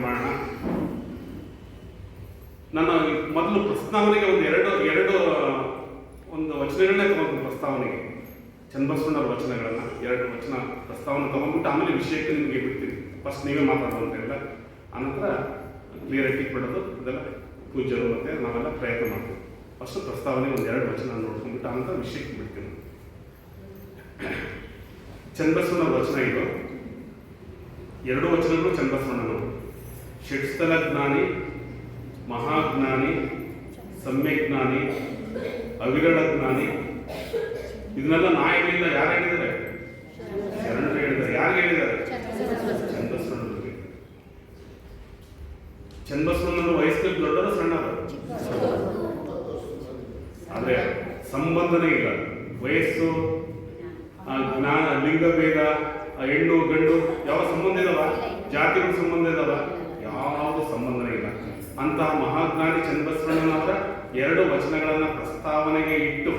ಮಾಡೋಣ. ನನ್ನ ಮೊದಲು ಪ್ರಸ್ತಾವನೆಗೆ ಒಂದು ವಚನಗಳನ್ನೇ ತಗೊಂಡು ಪ್ರಸ್ತಾವನೆಗೆ ಚನ್ನಬಸವಣ್ಣವ್ರ ವಚನಗಳನ್ನು 2 ವಚನ ಪ್ರಸ್ತಾವನೆ ತಗೊಂಡ್ಬಿಟ್ಟು ಆಮೇಲೆ ವಿಷಯಕ್ಕೆ ನಿಮಗೆ ಬಿಡ್ತೀನಿ. ಫಸ್ಟ್ ನೀವೇ ಮಾತಾಡೋದು ಅಂತ ಹೇಳಿಲ್ಲ, ಆನಂತರ ಕ್ಲಿಯರಿಟಿ ಕೊಡೋದು ಇದೆಲ್ಲ ಪೂಜ್ಯರು ಮತ್ತು ನಾವೆಲ್ಲ ಪ್ರಯತ್ನ ಮಾಡ್ತೀವಿ. ಫಸ್ಟ್ ಪ್ರಸ್ತಾವನೆ 2 ವಚನ ನೋಡ್ಕೊಂಡ್ಬಿಟ್ಟು ಆನಂತರ ವಿಷಯಕ್ಕೆ ಬಿಡ್ತೀನಿ. ಚನ್ನಬಸವಣ್ಣವ್ರ ವಚನ ಇದು. 2 ವಚನಗಳು ಚನ್ನಬಸವಣ್ಣನವರು. ಷಟ್ಸ್ಥಲ ಜ್ಞಾನಿ, ಮಹಾಜ್ಞಾನಿ, ಸಮ್ಯಜ್ಞಾನಿ, ಅವಿರಳ ಜ್ಞಾನಿ. ಇದನ್ನೆಲ್ಲ ನಾ ಹೇಳಿಲ್ಲ, ಯಾರು ಹೇಳಿದ್ದಾರೆ? ಶರಣರು ಹೇಳಿದ್ದಾರೆ. ಯಾರಿಗೆ ಹೇಳಿದ್ದಾರೆ? ಚನ್ನಬಸವಣ್ಣನವರಿಗೆ. ಚನ್ನಬಸವಣ್ಣನವರು ವಯಸ್ಸಲ್ಲಿ ದೊಡ್ಡವರು ಸಣ್ಣವರು, ಆದ್ರೆ ಸಂಬಂಧನೇ ಇಲ್ಲ. ವಯಸ್ಸು, ಜ್ಞಾನ, ಲಿಂಗಭೇದ, ಹೆಣ್ಣು ಗಂಡು ಯಾವ ಸಂಬಂಧ ಇದಾವ? ಜಾತಿಗಳ ಸಂಬಂಧ ಇದಾವ? ಯಾವುದು ಸಂಬಂಧನೇ ಇಲ್ಲ. ಅಂತಹ ಮಹಾಜ್ಞಾನಿ ಚನ್ನಬಸವಣ್ಣನವರ 2 ವಚನಗಳನ್ನ ಪ್ರಸ್ತಾವನೆಗೆ ಇಟ್ಟು,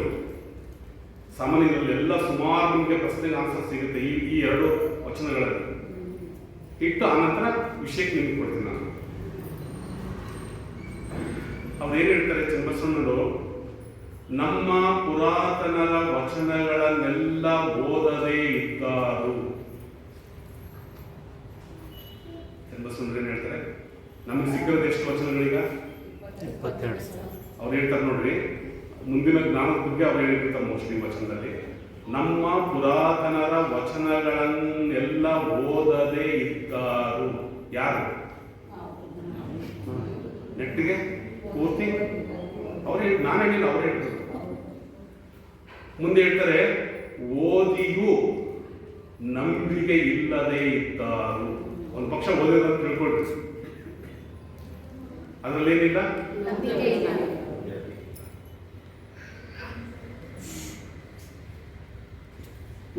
ಸಾಮಾನ್ಯದಲ್ಲಿ ಎಲ್ಲ ಸುಮಾರು ನಿಮಗೆ ಪ್ರಶ್ನೆಗೆ ಆನ್ಸರ್ ಸಿಗುತ್ತೆ ಈ 2 ವಚನಗಳಲ್ಲಿ ಇಟ್ಟು ಆನಂತರ ವಿಷಯಕ್ಕೆ ನಿಮಗೆ ಕೊಡ್ತೀನಿ ನಾನು. ಅವ್ರು ಏನ್ ಹೇಳ್ತಾರೆ ಚನ್ನಬಸವಣ್ಣನವರು? ನಮ್ಮ ಪುರಾತನರ ವಚನಗಳನ್ನೆಲ್ಲ ಓದದೇ ಇದ್ದಾರು. ಚನ್ನಬಸವಣ್ಣರು ಏನ್ ಹೇಳ್ತಾರೆ? ನಮ್ಗೆ ಸಿಕ್ಕಿರೋದು ಎಷ್ಟು ವಚನಗಳೀಗ? 22. ಅವ್ರು ಹೇಳ್ತಾರೆ ನೋಡ್ರಿ, ಮುಂದಿನ ಜ್ಞಾನದ ಬಗ್ಗೆ ಅವ್ರು ಹೇಳಿರ್ತಾರೆ ಮೋಸ್ಟ್ಲಿ ವಚನದಲ್ಲಿ. ನಮ್ಮ ಪುರಾತನರ ವಚನಗಳನ್ನೆಲ್ಲ ಓದದೇ ಇದ್ದಾರು. ಯಾರು? ನೆಟ್ಟಿಗೆ ಪೂರ್ತಿ ಅವ್ರು ನಾನು ಹೇಳಿಲ್ಲ, ಅವ್ರು ಹೇಳ್ತಾರೆ. ಮುಂದೆ ಹೇಳ್ತಾರೆ, ಓದಿಯೂ ನಂಬಿಕೆ ಇಲ್ಲದೆ ಇದ್ದಾರು. ಒಂದು ಪಕ್ಷ ಓದಿರೋದು ತಿಳ್ಕೊಳ್ರಿ, ಅದರಲ್ಲೇನಿಲ್ಲ.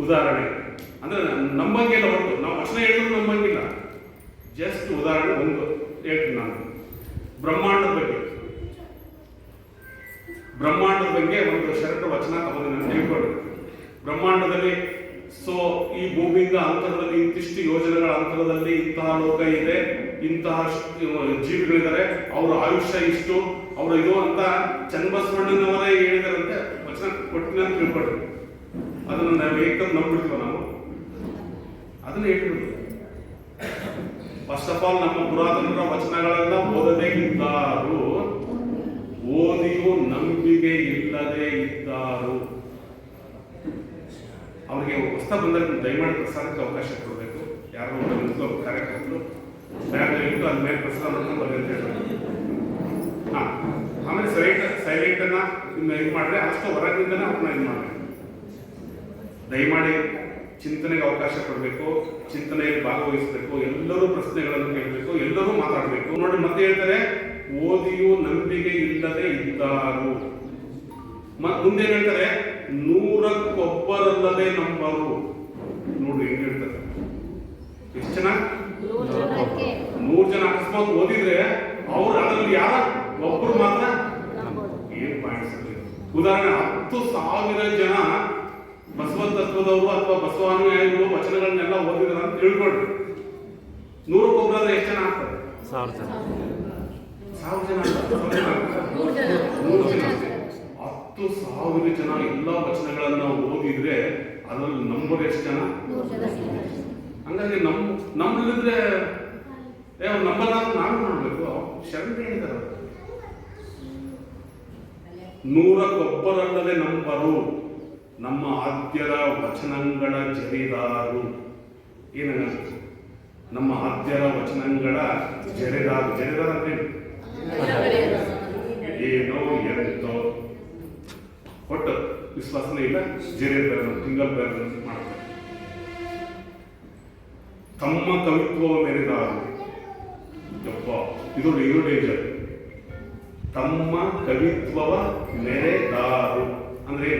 ಉದಾಹರಣೆ ಅಂದ್ರೆ ನಂಬಂಗಿಲ್ಲ, ಹೊರತು ನಾವು ವಚನ ಹೇಳಿದ್ರು ನಂಬಂಗಿಲ್ಲ. ಜಸ್ಟ್ ಉದಾಹರಣೆ ಒಂದು ಹೇಳ್ತೀನಿ ನಾನು. ಬ್ರಹ್ಮಾಂಡದ ಬಗ್ಗೆ ಒಂದು ಶರಣ ವಚನ ತಗೊಂಡು ನಾನು ತಿಳ್ಕೊಳ್ಳಿ. ಬ್ರಹ್ಮಾಂಡದಲ್ಲಿ ಈ ಭೂಮಿಯಿಂದ ಅಂತರದಲ್ಲಿ ಇಂತಿಷ್ಟು ಯೋಜನೆಗಳ ಅಂತರದಲ್ಲಿ ಇಂತಹ ಲೋಕ ಇದೆ, ಇಂತಹ ಜೀವಿಗಳಿದ್ದಾರೆ, ಅವರ ಆಯುಷ್ಯ ಇಷ್ಟು, ಅವರು ಇದು ಅಂತ ಚನ್ನಬಸವಣ್ಣನವರೇ ಹೇಳಿದಾರಂತೆ ವಚನ ಕೊಟ್ಟಿನ ಅಂತ ತಿಳ್ಕೊಳ್ಳಿ. ಅದನ್ನು ನಾವು ಏಕದಮ್ ನಂಬಿಡ್ತೀವ ನಾವು? ಅದನ್ನ ಹೇಳ್ಬಿಡ್ತೀವಿ. ಫಸ್ಟ್ ಆಫ್ ಆಲ್ ನಮ್ಮ ಪುರಾತನರ ವಚನಗಳೆಲ್ಲ ಓದದೇ ಇದ್ದಾರು, ಓದಿಯೂ ನಂಬಿಕೆ ಇಲ್ಲದೆ ಇದ್ದಾರು. ಅವರಿಗೆ ಹೊಸ ಬಂದರೆ ದಯಮಾಡಿ ಪ್ರಸಾರಕ್ಕೆ ಅವಕಾಶ ಕೊಡಬೇಕು. ಯಾರು ಕಾರ್ಯಕ್ರಮಗಳು ಇಟ್ಟು ಅದ ಮೇಲೆ ಪ್ರಸಾರ ಮಾಡ್ಕೊಂಡು ಬರಲಿ ಅಂತ ಹೇಳ್ತಾರೆ. ಆಮೇಲೆ ಸೈಲೆಂಟ್ ಅನ್ನ ಇದು ಮಾಡಿದ್ರೆ ಅಷ್ಟು ಹೊರಗಿಂದನೇ ಅವ್ರನ್ನ ಇದು ಮಾಡಬೇಕು. ದಯಮಾಡಿ ಚಿಂತನೆಗೆ ಅವಕಾಶ ಕೊಡಬೇಕು, ಚಿಂತನೆಯಲ್ಲಿ ಭಾಗವಹಿಸಬೇಕು, ಎಲ್ಲರೂ ಪ್ರಶ್ನೆಗಳನ್ನು ಕೇಳಬೇಕು, ಎಲ್ಲರೂ ಮಾತಾಡಬೇಕು. ನೋಡಿ ಮತ್ತೆ ಹೇಳ್ತಾರೆ, ಓದಿಯೂ ನಂಬಿಕೆ ಇಲ್ಲದೆ ಇದ್ದಾರು. ಮುಂದೆ ಹೇಳ್ತಾರೆ, 100ಕ್ಕೊಬ್ಬರಲ್ಲದೆ ನಂಬರು. ನೋಡಿ ಹೆಂಗ್ ಹೇಳ್ತಾರೆ, ಎಷ್ಟು ಜನ? 100 ಜನ ಅಕಸ್ಮಾತ್ ಓದಿದ್ರೆ ಅವ್ರು ಅದರಲ್ಲಿ ಯಾರ ಒಬ್ಬರು ಮಾತ್ರ ಏನ್ ಪಾಯಿಂಟ್ಸ್. ಉದಾಹರಣೆ 10,000 ಜನ ಬಸವ ತತ್ವದವರು ಅಥವಾ ಬಸವಾನುಯಾಯಿಗಳು ವಚನಗಳನ್ನೆಲ್ಲ ಓದಿದಾರೆ ಅಂತ ತಿಳ್ಕೊಳ್ರಿ. 100ಕ್ಕೊಬ್ಬರಾದ್ರೆ ಎಷ್ಟು ಜನ ಆಗ್ತಾರೆ? 1000 ಜನ. 10,000 ಜನ ಎಲ್ಲ ವಚನಗಳನ್ನ ಓದಿದ್ರೆ ಅದರಲ್ಲಿ ನಂಬರ್ ಎಷ್ಟು ಜನ? ಹಂಗಾಗಿ ನಮ್ಮಲ್ಲಿದ್ರೆ ನಂಬರ್ ನಾನು ನೋಡ್ಬೇಕು. ಶರಣ ಹೇಳಿದಾರೆ, 100ಕ್ಕೊಬ್ಬರಲ್ಲದೆ ನಂಬರು, ನಮ್ಮ ಆದ್ಯರ ವಚನಗಳ ಜರಿದಾರು. ಏನ ನಮ್ಮ ಆದ್ಯರ ವಚನಗಳ ಜರಿದಾರು. ಜರಿದಾರ ಅಂದ್ರೆ ಏನೋ ಎಂತೋ ಒಟ್ಟು ವಿಶ್ವಾಸನೇ ಇಲ್ಲ. ಜರಿದಾರ ತಿಂಗಲ್ ಬೇರೆ ಮಾಡ್ತಾರೆ. ತಮ್ಮ ಕವಿತ್ವ ಮೆರೆದಾರು. ಇದು ಡೇಂಜರ್. ತಮ್ಮ ಕವಿತ್ವವ ಮೆರೆದಾರು ಅಂದ್ರೆ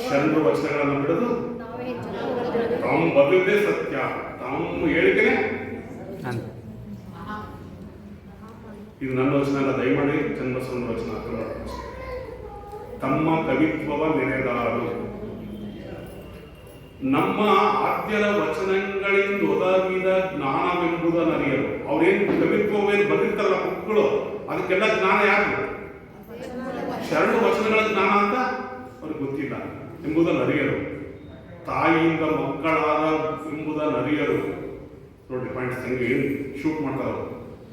ಶರಣರ ವಚನಗಳನ್ನು ಬಿಡೋದು, ತಾವು ಬದುಕೇ ಸತ್ಯ, ತಾವು ಹೇಳಿಕೆನೆ. ಇದು ನನ್ನ ವಚನ ಅಲ್ಲ, ದಯಮಾಡಿ ಚನ್ನಬಸವಣ್ಣನ ವಚನ ಅರ್ಥ ಮಾಡ್ತಾರೆ. ತಮ್ಮ ಕವಿತ್ವವ ಮೆರೆದಾರು. ನಮ್ಮ ಆದ್ಯರ ವಚನಗಳಿಂದ ಒದಗಿದ ಜ್ಞಾನವೆಂಬುದನ್ನರಿಯರು. ಅವ್ರೇನು ಕವಿತ್ವವೇನು ಬಂದಿರ್ತಾರಲ್ಲ ಬುಕ್ಗಳು, ಅದಕ್ಕೆಲ್ಲ ಜ್ಞಾನ ಯಾರು? ಶರಣ ವಚನಗಳ ಜ್ಞಾನ ಅಂತ ಅವ್ರಿಗೆ ಗೊತ್ತಿಲ್ಲ ಎಂಬುದನ್ನು ಅರಿಯರು. ತಾಯಿಯಿಂದ ಮಕ್ಕಳಾದ ಎಂಬುದನ್ನು ಅರಿಯರು. ನೋಡಿ ಪಾಯಿಂಟ್ಸ್ ಹೆಂಗೆ ಶೂಟ್ ಮಾಡ್ತಾರ.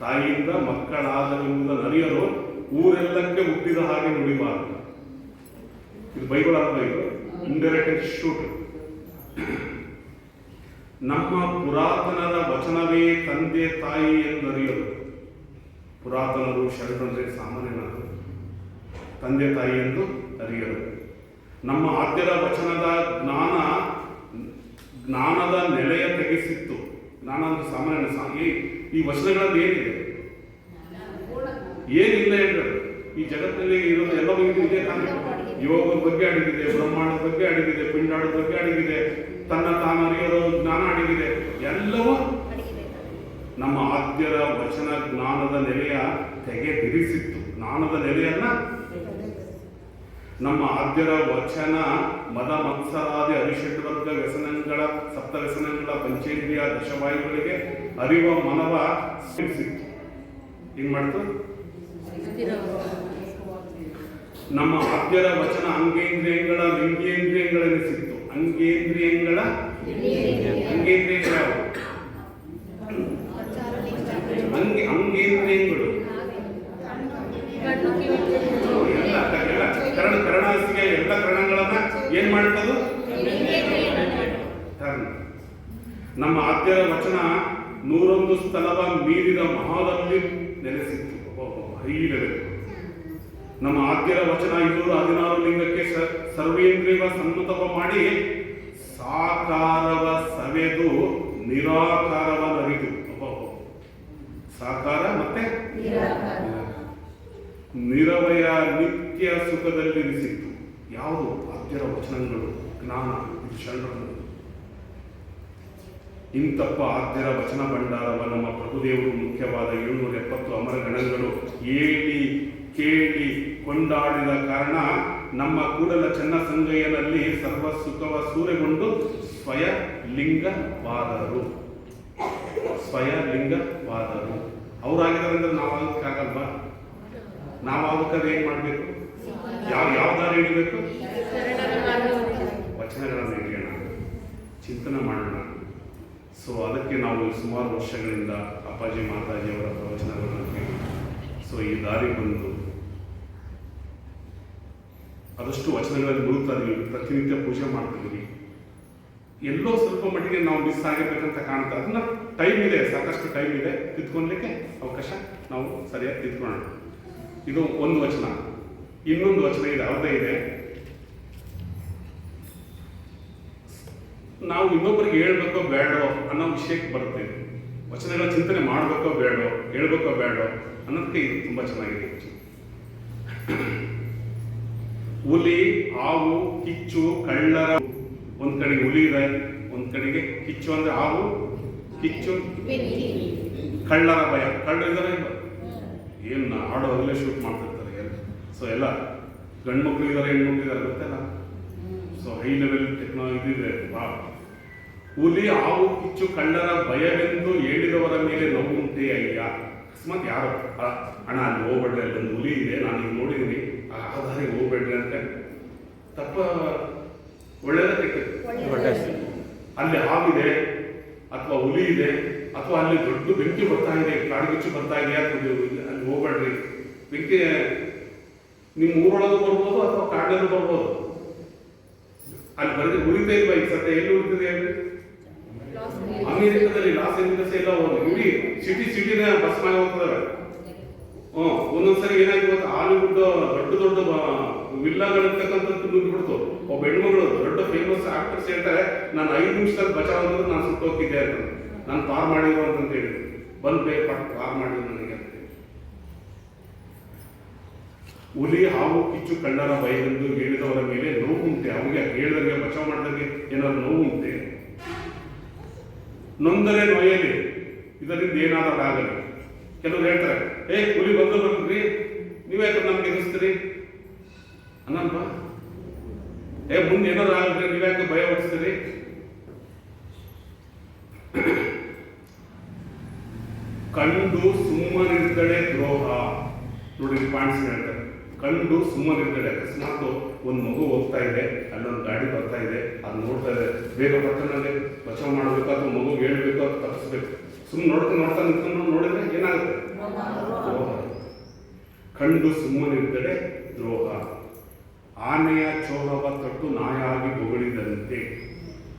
ತಾಯಿಯಿಂದ ಮಕ್ಕಳಾದವೆಂಬುದನ್ನು ಅರಿಯರು, ಊರೆಲ್ಲಕ್ಕೆ ಹುಟ್ಟಿದ ಹಾಗೆ ನುಡಿಬಾರದು. ಇದು ಬೈಬಲ್ ಅರ್ಥ, ಇದು ಇಂಡೈರೆಕ್ಟ್ ಶೂಟ್. ನಮ್ಮ ಪುರಾತನದ ವಚನವೇ ತಂದೆ ತಾಯಿ ಎಂದರಿಯರು. ಪುರಾತನರು ಶರಣರೇ ಸಾಮಾನ್ಯನಾದರು, ತಂದೆ ತಾಯಿ ಎಂದು ಅರಿಯರು. ನಮ್ಮ ಆದ್ಯರ ವಚನದ ಜ್ಞಾನದ ನೆಲೆಯ ತೆಗೆಸಿತ್ತು. ಜ್ಞಾನ ಅಂದ್ರೆ ಸಾಮಾನ್ಯ. ಈ ವಚನಗಳಲ್ಲಿ ಏನಿದೆ? ಏನಿಲ್ಲ ಹೇಳ್ತಾರೆ. ಈ ಜಗತ್ತಿನಲ್ಲಿ ಇರೋದು ಎಲ್ಲವೂ ಇದೆ ತಾನೇ. ಯೋಗದ ಬಗ್ಗೆ ಅಡಗಿದೆ, ಬ್ರಹ್ಮಾಂಡದ ಬಗ್ಗೆ ಅಡಗಿದೆ, ಪಿಂಡಾಡದ ಬಗ್ಗೆ ಅಡಗಿದೆ, ತನ್ನ ತಾನು ಅರಿಯರೋ ಜ್ಞಾನ ಅಡಗಿದೆ. ಎಲ್ಲವೂ ನಮ್ಮ ಆದ್ಯರ ವಚನ ಜ್ಞಾನದ ನೆಲೆಯ ತೆಗೆದಿರಿಸಿತ್ತು. ಜ್ಞಾನದ ನೆಲೆಯನ್ನ ನಮ್ಮ ಆದ್ಯರ ವಚನ ಮದ ಮತ್ಸರಾದಿ ಅರಿಷಡ್ವರ್ಗ ವ್ಯಸನಗಳ, ಸಪ್ತ ವ್ಯಸನಗಳ, ಪಂಚೇಂದ್ರಿಯ ದಶವಾಯುಗಳಿಗೆ ಅರಿವ ಮನವ ಸಿಕ್ಕಿತ್ತು. ಏನ್ ಮಾಡ್ತು? ನಮ್ಮ ಆದ್ಯರ ವಚನ ಅಂಗೇಂದ್ರಿಯಗಳ ಲಿಂಗೇಂದ್ರಿಯಗಳೆನಿಸಿತ್ತು. ಅಂಗೇಂದ್ರಿಯಗಳ ಅಂಗೇಂದ್ರಿಯಗಳು ಕರಣಾಸಿಗೆ ಎಲ್ಲ ಕರಣಗಳನ್ನ ಏನ್ ಮಾಡ್ತದು? ನಮ್ಮ ಆದ್ಯರ ವಚನ 101 ಸ್ಥಳವ ಮೀರಿದ ಮಹಾದಲ್ಲಿ ನೆಲೆಸಿತ್ತು. ನಮ್ಮ ಆದ್ಯರ ವಚನ 216 ಲಿಂಗಕ್ಕೆ ಸರ್ವೇಂದ್ರಿಯ ಸನ್ಮತವ ಮಾಡಿ ಸಾಕಾರವ ಸವೆದು ನಿರಾಕಾರವ ನರಿದು. ಸಾಕಾರ ಮತ್ತೆ ನಿರವಯ ನಿತ್ಯ ಸುಖದಲ್ಲಿರಿಸಿತ್ತು. ಯಾವುದು? ಆದ್ಯರ ವಚನಗಳು, ಜ್ಞಾನ. ಇದು ಶರಣರು. ಇಂತಪ್ಪ ಆದ್ಯರ ವಚನ ಭಂಡಾರವ ನಮ್ಮ ಪ್ರಭುದೇವರು ಮುಖ್ಯವಾದ 770 ಅಮರ ಗಣಗಳು ಏಳಿ ಕೇಳಿ ಕೊಂಡಾಡಿದ ಕಾರಣ ನಮ್ಮ ಕೂಡಲ ಚೆನ್ನಸಂಗಯ್ಯನಲ್ಲಿ ಸರ್ವ ಸುಖವ ಸೂರೆಗೊಂಡು ಸ್ವಯಲಿಂಗವಾದರು. ಸ್ವಯಲಿಂಗವಾದರು. ಅವರಾಗಿದ್ದಾರಂದ್ರೆ ನಾವಾಗಕ್ಕಾಗಲ್ವಾ? ನಾವಾಗಬೇಕಾದ್ರೆ ಏನ್ ಮಾಡ್ಬೇಕು? ಯಾವ ದಾರಿ ಹಿಡಿಬೇಕು? ವಚನಗಳನ್ನು ಹಿಡಿಯೋಣ, ಚಿಂತನೆ ಮಾಡೋಣ. ಸೊ ಅದಕ್ಕೆ ನಾವು ಸುಮಾರು ವರ್ಷಗಳಿಂದ ಅಪ್ಪಾಜಿ ಮಾತಾಜಿಯವರ ಪ್ರವಚನಗಳನ್ನು ಕೇಳಿ ಈ ದಾರಿ ಬಂದು ಆದಷ್ಟು ವಚನಗಳಲ್ಲಿ ಮುಳುಗ್ತಾ ಇದೀವಿ. ಪ್ರತಿನಿತ್ಯ ಪೂಜೆ ಮಾಡ್ತಿದ್ದೀವಿ. ಎಲ್ಲೋ ಸ್ವಲ್ಪ ಮಟ್ಟಿಗೆ ನಾವು ಮಿಸ್ ಆಗಿರ್ಬೇಕಂತ ಕಾಣುತ್ತೆ. ಅದನ್ನ ಟೈಮ್ ಇದೆ, ಸಾಕಷ್ಟು ಟೈಮ್ ಇದೆ, ತಿದ್ಕೊಳ್ಲಿಕ್ಕೆ ಅವಕಾಶ ನಾವು ಸರಿಯಾಗಿ ತಿದ್ಕೊಳ್ಳೋಣ. ಇದು ಒಂದು ವಚನ. ಇನ್ನೊಂದು ವಚನ ಇದೆ, ಅವ್ರದೇ ಇದೆ. ನಾವು ಇನ್ನೊಬ್ಬರಿಗೆ ಹೇಳ್ಬೇಕೋ ಬೇಡೋ ಅನ್ನೋ ವಿಷಯಕ್ಕೆ ಬರ್ತೇವೆ. ವಚನಗಳ ಚಿಂತನೆ ಮಾಡಬೇಕೋ ಬೇಡೋ, ಹೇಳ್ಬೇಕೋ ಬೇಡೋ ಅನ್ನೋದಕ್ಕೆ ಇದು ತುಂಬಾ ಚೆನ್ನಾಗಿದೆ. ಹುಲಿ, ಹಾವು, ಕಿಚ್ಚು, ಕಳ್ಳರ. ಒಂದ್ ಕಡೆಗೆ ಹುಲಿ ಇದೆ, ಒಂದ್ ಕಡೆಗೆ ಕಿಚ್ಚು ಅಂದ್ರೆ ಹಾವು, ಕಿಚ್ಚು, ಕಳ್ಳರ ಭಯ. ಕಳ್ಳರಿದ್ದಾರೆ ಏನ್ ಆಡೋದಲ್ಲೇ ಶೂಟ್ ಮಾಡ್ತಿರ್ತಾರೆ ಎಲ್ಲ. ಎಲ್ಲ ಗಂಡು ಮಕ್ಳು ಇದ್ದಾರೆ, ಹೆಣ್ಮಕ್ಳು ಇದ್ದಾರೆ, ಗೊತ್ತಲ್ಲ. ಹೈ ಲೆವೆಲ್ ಟೆಕ್ನಾಲಜಿ ಇದೆ. ಹುಲಿ, ಹಾವು, ಕಿಚ್ಚು, ಕಳ್ಳರ ಭಯವೆಂದು ಹೇಳಿದವರ ಮೇಲೆ ನೋವು ಉಂಟೆ ಅಯ್ಯ. ಅಕಸ್ಮಾತ್ ಯಾರು ಅಣ್ಣ ಅಲ್ಲಿ ಹೋಗ್ಬೇಡ್ರಿ, ಅಲ್ಲೊಂದು ಹುಲಿ ಇದೆ, ನಾನು ಈಗ ನೋಡಿದ್ದೀನಿ, ಆ ದಾರಿಗೆ ಹೋಗ್ಬೇಡ್ರಿ ಅಂತ ತಪ್ಪ ಒಳ್ಳೇದ ಕೆಟ್ಟದ್ದು? ಅಲ್ಲಿ ಹಾವಿದೆ ಅಥವಾ ಹುಲಿ ಇದೆ ಅಥವಾ ಅಲ್ಲಿ ದೊಡ್ಡ ಬೆಂಕಿ ಬರ್ತಾ ಇದೆ, ಕಾಡ್ಗಿಚ್ಚು ಬರ್ತಾ ಇದೆ, ಅಲ್ಲಿ ಹೋಗ್ಬೇಡ್ರಿ. ಬೆಂಕಿ ನಿಮ್ಮ ಊರೊಳಗೂ ಬರ್ಬೋದು ಅಥವಾ ಕಾಡಲ್ಲೂ ಬರ್ಬೋದು. ಅಲ್ಲಿ ಬರೆದು ಉರಿತಾ ಇಲ್ವಾ ಈಗ ಸದ್ಯ? ಎಲ್ಲಿ ಉಳಿತಿದೆ ಅಂದ್ರೆ ಅಮೆರಿಕದಲ್ಲಿ ಲಾಸ್ ಏಂಜಲಸ್ ಎಲ್ಲ ಇಡೀ ಸಿಟಿನ ಬಸ್ ಮಾಡಿ ಹೋಗ್ತದವೆ. ಒಂದೊಂದ್ಸರಿ ಏನಾಗಿ ಗೊತ್ತಾ, ಹಾಲಿವುಡ್ ದೊಡ್ಡ ವಿಲ್ಲಾಗಳಿರ್ತಕ್ಕಂಥದ್ದು ನುಗ್ಗಿಬಿಡ್ತು. ಒಬ್ಬ ಹೆಣ್ಮಗಳು ದೊಡ್ಡ ಫೇಮಸ್ ಆಕ್ಟರ್ಸ್ ಹೇಳ್ತಾರೆ, ನಾನು 5 ನಿಮಿಷದಲ್ಲಿ ಬಚಾವ್ ಅಂದ್ರೆ ನಾನು ಸುಟ್ಟೋಗಿದ್ದೆ ಅಂತ, ನಾನು ಪಾರ್ ಮಾಡಿದ್ರು ಅಂತ ಹೇಳಿದ್ರು. ಬಂದ್ ಬೇಕು ಪಾರ್ ಮಾಡಿದ್ರು ನನಗೆ ಅಂತ. ಹುಲಿ, ಹಾವು, ಕಿಚ್ಚು, ಕಳ್ಳರ ಭಯವೆಂದು ಹೇಳಿದವರ ಮೇಲೆ ನೋವು ಉಂಟೆ. ಅವ್ರಿಗೆ ಹೇಳಿದಂಗೆ ಬಚಾವ್ ಮಾಡಿದಂಗೆ ಏನಾದ್ರು ನೋವು ಉಂಟೆ? ನೊಂದರೆ ನೋಯಲಿ, ಇದರಿಂದ ಏನಾದರೂ ಆಗಲಿ. ಕೆಲವರು ಹೇಳ್ತಾರೆ, ಹುಲಿ ಬಂದು ಬರ್ರಿ, ನೀವ್ಯಾಕೆ ನಮ್ಗೆ ಎದುರಿಸ್ತೀರಿ ಅನ್ನಪ್ಪ. ಮುಂದೆ ಏನಾದ್ರು ಆಗಲ್ರಿ, ನೀವ್ಯಾಕೆ ಭಯ ಹೊಡಿಸ್ತೀರಿ ಕಂಡು ಸುಮ್ಮನಿದ್ದಡೆ ದ್ರೋಹ. ನೋಡಿ ಪಾಯಿಂಟ್ಸ್ ಹೇಳ್ತಾರೆ. ಕಂಡು ಸುಮ್ಮನಿದ್ದಡೆ, ಅಕಸ್ಮಾತ್ ಒಂದು ಮಗು ಹೋಗ್ತಾ ಇದೆ, ಅಲ್ಲೊಂದು ಗಾಡಿ ಬರ್ತಾ ಇದೆ, ಅದು ನೋಡ್ತಾ ಇದೆ, ಬೇಗ ಪಟ್ಟಣದಲ್ಲಿ ಬಚಾವ್ ಮಾಡಬೇಕು ಅಥವಾ ಮಗು ಹೇಳ್ಬೇಕು ಅಥವಾ ತಪ್ಪಿಸ್ಬೇಕು, ಸುಮ್ಮನೆ ನೋಡ್ತಾ ನಿಂತ್ಕೊಂಡು ನೋಡಿದ್ರೆ ಏನಾಗುತ್ತೆ? ದ್ರೋಹ. ಕಂಡು ಸುಮ್ಮನಿದ್ದಡೆ ದ್ರೋಹ. ಆನೆಯ ಚೋರವ ತೊಟ್ಟು ನಾಯಾಗಿ ಬೊಗಳಿದಂತೆ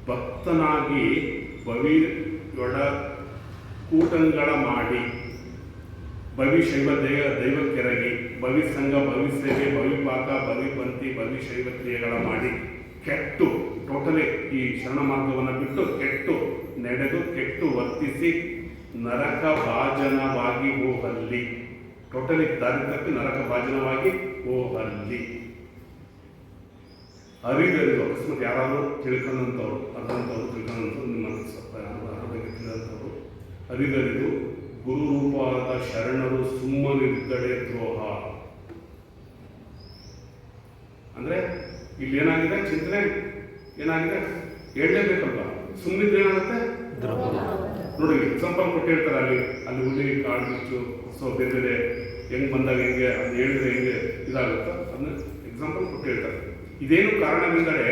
ಭಕ್ತನಾಗಿ ಬವಿಯೊಡ ಕೂಟಂಗಳ ಮಾಡಿ ಭವಿಶೈವ ದೈವಕ್ಕೆರಗಿ ಭವಿಸಂಗ ಭವಿಸೇವೆ ಭವಿಪಾಕ ಭವಿಪಂಥಿ ಭವಿಶೈವ ಕ್ರಿಯೆಗಳ ಮಾಡಿ ಕೆಟ್ಟು, ಟೋಟಲಿ ಈ ಶರಣ ಮಾರ್ಗವನ್ನು ಬಿಟ್ಟು ಕೆಟ್ಟು ನಡೆದು ಕೆಟ್ಟು ವರ್ತಿಸಿ ನರಕ ಭಾಜನವಾಗಿ ಹೋಗಲ್ಲಿ. ಟೋಟಲಿ ದಾರಿ ತಪ್ಪಿ ನರಕ ಭಾಜನವಾಗಿ ಹೋಗಲ್ಲಿ. ಅರಿದರಿದು, ಅಕಸ್ಮಾತ್ ಯಾರಾದರೂ ತಿಳ್ಕೊಂಡಂಥವ್ರು, ಅರ್ಧಂಥವ್ರು ತಿಳ್ಕೊಂಡಂಥವ್ರು, ನಿಮ್ಮ ಆರೋಗ್ಯಕ್ಕೆ ತಿಳಿದಂಥವ್ರು, ಅರಿದರಿದು ಗುರುರೂಪವಾದ ಶರಣರು ಸುಮ್ಮನಿದ್ದಡೆ ದ್ರೋಹ. ಅಂದ್ರೆ ಇಲ್ಲಿ ಏನಾಗಿದೆ? ಚಿಂತನೆ ಏನಾಗಿದೆ? ಹೇಳಲೇಬೇಕಲ್ವ? ಸುಮ್ಮನಿದ್ರೆ ಏನಾಗುತ್ತೆ? ನೋಡಿ ಎಕ್ಸಾಂಪಲ್ ಕೊಟ್ಟು ಹೇಳ್ತಾರೆ. ಅಲ್ಲಿ ಹುಲಿ ಕಾಡು ಗಿಚ್ಚು, ಸೊ ಬೇರೆ ಬೇರೆ ಹೆಂಗ್ ಬಂದಾಗ ಹೆಂಗೆ ಅದು ಹೇಳಿದ್ರೆ ಹೆಂಗೆ ಇದಾಗುತ್ತೋ ಅದನ್ನ ಎಕ್ಸಾಂಪಲ್ ಕೊಟ್ಟು ಹೇಳ್ತಾರೆ. ಇದೇನು ಕಾರಣವೆಂದರೆ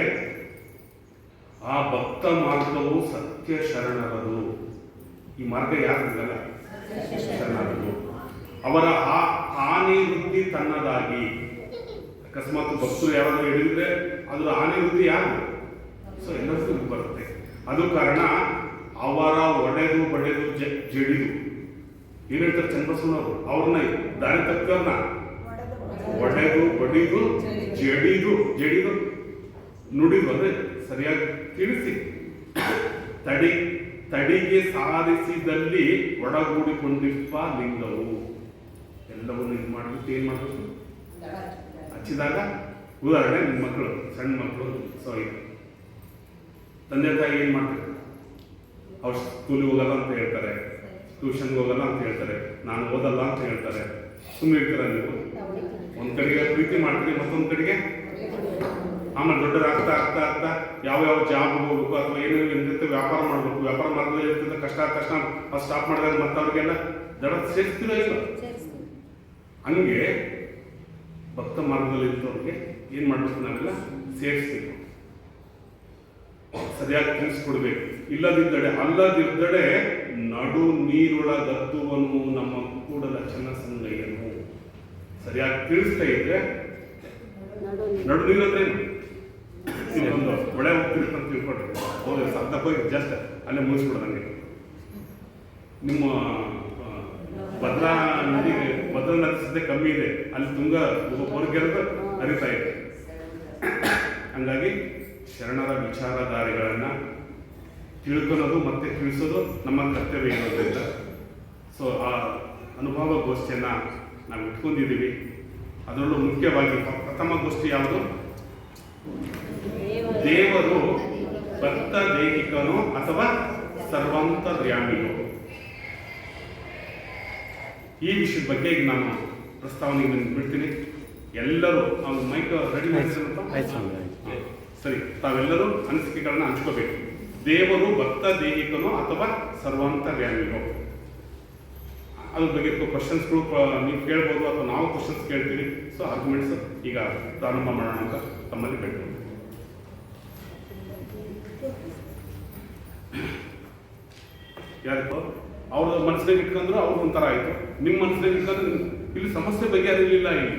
ಆ ಭಕ್ತ ಮಾರ್ಗವು ಸತ್ಯ ಶರಣರದು. ಈ ಮಾರ್ಗ ಯಾರಿಗಲ್ಲ, ಶರಣರದು. ಅವರ ಹಾನಿ ವೃತ್ತಿ ತನ್ನದಾಗಿ. ಅಕಸ್ಮಾತ್ ಭಕ್ತರು ಯಾರಾದ್ರೂ ಹೇಳಿದ್ರೆ ಅದರ ಹಾನಿ ವೃತ್ತಿ ಯಾರು? ಸೊ ಎಲ್ಲರಿಗೂ ಇದು ಬರುತ್ತೆ. ಅದು ಕಾರಣ ಅವರ ಒಡೆದು ಬಡೆದು ಜಡಿದು. ಏನ್ ಹೇಳ್ತಾರೆ ಚನ್ನಬಸವನವರು? ಅವ್ರನ್ನ ದಾರಿ ತಪ್ಪವ್ರನ್ನ ಒಡೆದು ಬಡಿದು ಜಡಿದು ನುಡಿದು, ಅಂದ್ರೆ ಸರಿಯಾಗಿ ತಿಳಿಸಿ ತಡಿಗೆ ಸಾರಿಸಿದಲ್ಲಿ ಒಡಗೂಡಿಕೊಂಡಿಪ್ಪ ಲಿಂಗವು. ಎಲ್ಲವನ್ನು ಇದು ಮಾಡಿಬಿಟ್ಟು ಏನ್ ಮಾಡಬೇಕು? ಹಚ್ಚಿದಾಗ, ಉದಾಹರಣೆ ನಿಮ್ಮ ಮಕ್ಕಳು, ಸಣ್ಣ ಮಕ್ಕಳು, ತಂದೆ ತಾಯಿ ಏನ್ ಮಾಡ್ತಾರೆ? ಅವ್ರು ಸ್ಕೂಲಿಗೆ ಹೋಗಲ್ಲ ಅಂತ ಹೇಳ್ತಾರೆ, ಟ್ಯೂಷನ್ಗೆ ಹೋಗಲ್ಲ ಅಂತ ಹೇಳ್ತಾರೆ, ನಾನು ಓದಲ್ಲ ಅಂತ ಹೇಳ್ತಾರೆ. ಸುಮ್ಮನೆ ಇರ್ತೀರ ನೀವು? ಒಂದ್ ಕಡೆಗೆ ಪ್ರೀತಿ ಮಾಡ್ತೀರಿ, ಮತ್ತೊಂದ್ ಕಡೆಗೆ ಆಮೇಲೆ ದೊಡ್ಡದಾಗ್ತಾ ಆಗ್ತಾ ಆಗ್ತಾ ಯಾವ ಜಾಬ್ ಹೋಗ್ಬೇಕು ಅಥವಾ ಏನೇನು ಇರ್ತೈತೆ ವ್ಯಾಪಾರ ಮಾಡ್ಬೇಕು, ವ್ಯಾಪಾರ ಮಾಡಿದ್ರೆ ಇರ್ತದೆ ಕಷ್ಟ ತಕ್ಷಣ ಅದು ಸ್ಟಾಪ್ ಮಾಡಿದಾಗ ಮತ್ತೆ ಅವ್ರಿಗೆಲ್ಲ ದಡ ಸೇರಿಸ್ತೀರ ಇಲ್ಲ? ಹಂಗೆ ಭಕ್ತ ಮಾರ್ಗದಲ್ಲಿ ಇರ್ತವ್ರಿಗೆ ಏನ್ ಮಾಡ್ಬೇಕು? ನಾವೆಲ್ಲ ಸೇರಿಸ್ಬೇಕು, ಸರಿಯಾಗಿ ತಿಳಿಸ್ಕೊಡ್ಬೇಕು. ಅಲ್ಲದಿದ್ದಡೆ ನಡು ನೀರೊಳಗದ್ದುವನು ನಮ್ಮ ಕೂಡಲ ಚನ್ನಸಂಗಯ್ಯನು. ಸರಿಯಾಗಿ ತಿಳಿಸ್ತಾ ಇದ್ರೆ ನಡು ನೀರು ಅಂದ್ರೆ ಒಂದು ಒಳ್ಳೆ ಹೋಗ್ತಿರುತ್ತೆ ಅಂತ ತಿಳ್ಕೊಡ್ರಿ. ಹೋದ್ರೆ ಸದ್ದ ಹೋಗಿ ಜಸ್ಟ್ ಅಲ್ಲೇ ಮುಗಿಸ್ಬಿಡೋದಂಗೆ. ನಿಮ್ಮ ಭದ್ರಾ ನದಿ ಸದ್ಯ ಕಮ್ಮಿ ಇದೆ, ಅಲ್ಲಿ ತುಂಗ ಹೊರಗೆರೆದು ಹರಿತಾ ಇದೆ. ಹಂಗಾಗಿ ಶರಣರ ವಿಚಾರಧಾರೆಗಳನ್ನ ತಿಳ್ಕೊಳ್ಳೋದು ಮತ್ತೆ ತಿಳಿಸೋದು ನಮ್ಮ ಕರ್ತವ್ಯ ಇರೋದ್ರಿಂದ ಸೊ ಆ ಅನುಭವ ಗೋಷ್ಠಿಯನ್ನ ನಾವು ಇಟ್ಕೊಂಡಿದ್ದೀವಿ. ಅದರಲ್ಲೂ ಮುಖ್ಯವಾಗಿ ಪ್ರಥಮ ಗೋಷ್ಠಿ ಯಾವುದು? ದೇವರು ಭಕ್ತ ದೈಹಿಕನೋ ಅಥವಾ ಸರ್ವಾಂತರ್ಯಾಮಿಯೋ. ಈ ವಿಷಯದ ಬಗ್ಗೆ ಈಗ ನಾನು ಪ್ರಸ್ತಾವನೆಗೆ ಬಿಡ್ತೀನಿ. ಎಲ್ಲರೂ ಮೈಕ್ ರೆಡಿ ಮಾಡಿದ್ರೆ ಸರಿ, ತಾವೆಲ್ಲರೂ ಅನಿಸಿಕೆಗಳನ್ನ ಹಂಚ್ಕೋಬೇಕು. ದೇವರು ಭಕ್ತ ದೈಹಿಕನೋ ಅಥವಾ ಸರ್ವಾಂತರ್ಯಾಮಿಯೋ, ಅದ್ರ ಬಗ್ಗೆ ಕ್ವಶನ್ಸ್ಗಳು ನೀವು ಕೇಳ್ಬೋದು ಅಥವಾ ನಾವು ಕ್ವಶನ್ಸ್ ಕೇಳ್ತೀವಿ. ಸೊ ಆರ್ಗ್ಯುಮೆಂಟ್ಸ್ ಈಗ ಪ್ರಾರಂಭ ಮಾಡೋಣ ಅಂತ ತಮ್ಮಲ್ಲಿ ಬೇಡ್ಬೋದು. ಯಾರಿಗೂ ಅವ್ರ ಮನಸ್ಸಿನಾಗ ಇಟ್ಕೊಂಡ್ರು ಅವ್ರು ಒಂಥರ ಆಯಿತು, ನಿಮ್ಮ ಮನಸ್ಸಿನಾಗ ಇಟ್ಕೊಂಡ್ರೆ ಇಲ್ಲಿ ಸಮಸ್ಯೆ ಬಗೆಹರಿಲಿಲ್ಲ. ಇಲ್ಲಿ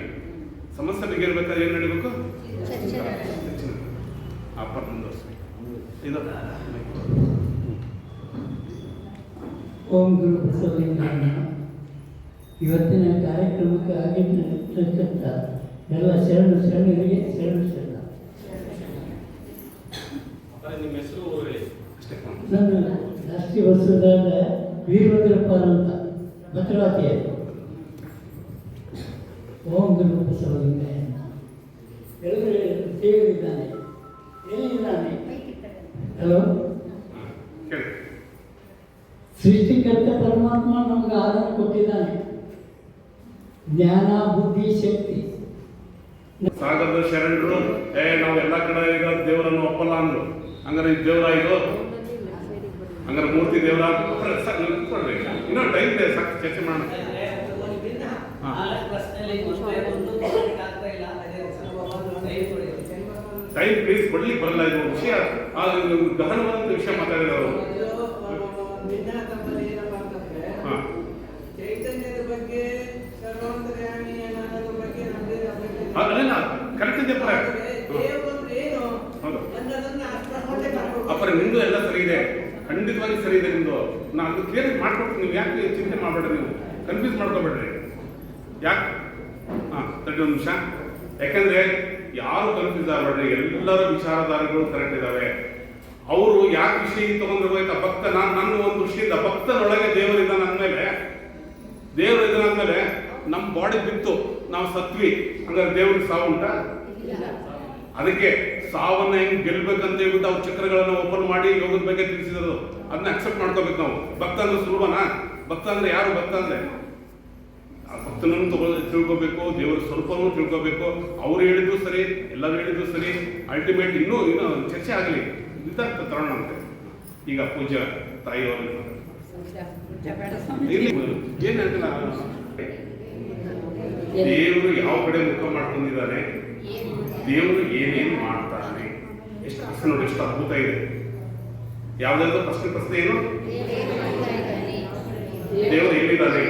ಸಮಸ್ಯೆ ಬಗೆಹರ್ಬೇಕಾದ್ರೆ ಏನು ನಡೀಬೇಕು? ಇದು ಓಂ ಗುರು ಬಸವಲಿಂಗಯ್ಯನ ಇವತ್ತಿನ ಕಾರ್ಯಕ್ರಮಕ್ಕೆ ಆಗಿರ್ತಕ್ಕಂಥ ಎಲ್ಲ ಶರಣರಿಗೆ ಶರಣ. ನಿಮ್ಮ ಹೆಸರು ನನ್ನ ರಾಷ್ಟ್ರೀಯ ವರ್ಷದಾದ ವೀರಭದ್ರಪ್ಪ ಅಂತ ಭದ್ರಾವತಿಯ. ಓಂ ಗುರು ಬಸವಲಿಂಗಯ್ಯನ ಎಲ್ಲರೂ ಸೇರಿದ್ದಾನೆ. ಎಲ್ಲಿದ್ದಾನೆ? ಹಲೋ. ಸೃಷ್ಟಿಕರ್ತ ಪರಮಾತ್ಮ ನಮ್ಗೆ ಆಧಾರ ಕೊಟ್ಟಿದ್ದಾನೆ, ಜ್ಞಾನ ಬುದ್ಧಿ ಶಕ್ತಿ. ಸಾಗರದ ಶರಣರು ನಾವು ಎಲ್ಲ ಕಡೆ ಇರೋ ದೇವರನ್ನು ಒಪ್ಪಲ್ಲ ಅಂದ್ರು. ಹಂಗಾರೆ ಈ ದೇವರ ಇದು ಹಂಗಾರೆ ಮೂರ್ತಿ ದೇವರ ಕೂತ್ಕೊಳ್ರಿ, ಇನ್ನೂ ಟೈಮ್ ಇದೆ, ಸಾಕು ಚರ್ಚೆ ಮಾಡೋಣ. ಟೈಮ್ ಪ್ಲೀಸ್ ಕೊಡ್ಲಿಕ್ಕೆ ಬರಲ್ಲ. ಇದು ವಿಷಯ ಗಹನವಾದ ವಿಷಯ ಮಾತಾಡಿದವರು. ಅಲ್ಲ ಕರೆಕ್ಟ್ ಇದೆ ಅಪ್ಪರ, ನಿಮ್ದು ಎಲ್ಲ ಸರಿ ಇದೆ, ಖಂಡಿತವಾಗಿ ಸರಿ ಇದೆ ನಿಮ್ದು. ನಾನು ಕ್ಲಿಯರ್ ಮಾಡ್ಕೊಡ್ತೀನಿ, ನೀವು ಯಾಕೆ ಚಿಂತೆ ಮಾಡಬೇಡ್ರಿ, ನೀವು ಕನ್ಫ್ಯೂಸ್ ಮಾಡ್ಕೋಬೇಡ್ರಿ. ಯಾಕೆ ತರ್ಟಿ ಒಂದು ನಿಮಿಷ, ಯಾಕಂದ್ರೆ ಯಾರು ಕನ್ಫ್ಯೂಸ್ ಆಗಬೇಡ್ರಿ, ಎಲ್ಲರ ವಿಚಾರಧಾರೆಗಳು ಕರೆಕ್ಟ್ ಇದಾವೆ. ಅವರು ಯಾಕೆ ವಿಷಯ ತಗೊಂಡಿರ್ಬೇಕು, ಭಕ್ತ ನನ್ನ ಒಂದು ವಿಷಯದ ಭಕ್ತನೊಳಗೆ ದೇವರಿದ್ದಾನೆ ಅಂದಮೇಲೆ, ದೇವರಿದ್ದಾನೆ ಅಂದಮೇಲೆ ನಮ್ಮ ಬಾಡಿ ಬಿತ್ತು, ನಾವು ಸತ್ವಿ, ಹಂಗಾರೆ ದೇವ್ರಿಗೆ ಸಾವು ಉಂಟಾ? ಅದಕ್ಕೆ ಸಾವನ್ನ ಹೆಂಗ್ ಗೆಲ್ಬೇಕಂತ ಹೇಳ್ಬಿಟ್ಟು ಅವ್ರ ಚಕ್ರಗಳನ್ನ ಓಪನ್ ಮಾಡಿ ಯೋಗದ ಬಗ್ಗೆ ತಿಳಿಸಿದ್ರು. ಅದನ್ನ ಅಕ್ಸೆಪ್ಟ್ ಮಾಡ್ಕೋಬೇಕು ನಾವು. ಭಕ್ತ ಅಂದ್ರೆ ಸುಲಭನಾ? ಭಕ್ತ ಅಂದ್ರೆ ಯಾರು? ಭಕ್ತ ಅಂದ್ರೆ ಆ ಭಕ್ತನನ್ನು ತಿಳ್ಕೋಬೇಕು, ದೇವರ ಸ್ವರೂಪನೂ ತಿಳ್ಕೋಬೇಕು. ಅವ್ರು ಹೇಳಿದ್ರು ಸರಿ, ಎಲ್ಲರೂ ಹೇಳಿದ್ರು ಸರಿ, ಅಲ್ಟಿಮೇಟ್ ಇನ್ನೂ ಚರ್ಚೆ ಆಗಲಿ ಇಂತ ತರೋಣ ಅಂತೆ. ಈಗ ಪೂಜ್ಯ ತಾಯಿಯವರು ಏನ್ ಹೇಳ್ತಿಲ್ಲ, ದೇವರು ಯಾವ ಕಡೆ ಮುಖ ಮಾಡ್ಕೊಂಡಿದ್ದಾನೆ, ದೇವರು ಏನೇನು ಮಾಡ್ತಾನೆ. ಎಷ್ಟು ಪ್ರಶ್ನೆ ನೋಡಿ, ಎಷ್ಟು ಅದ್ಭುತ ಇದೆ. ಯಾವ್ದಾದ್ರು ಪ್ರಶ್ನೆ ಏನು? ದೇವರು ಎಲ್ಲಿದ್ದಾನೆ,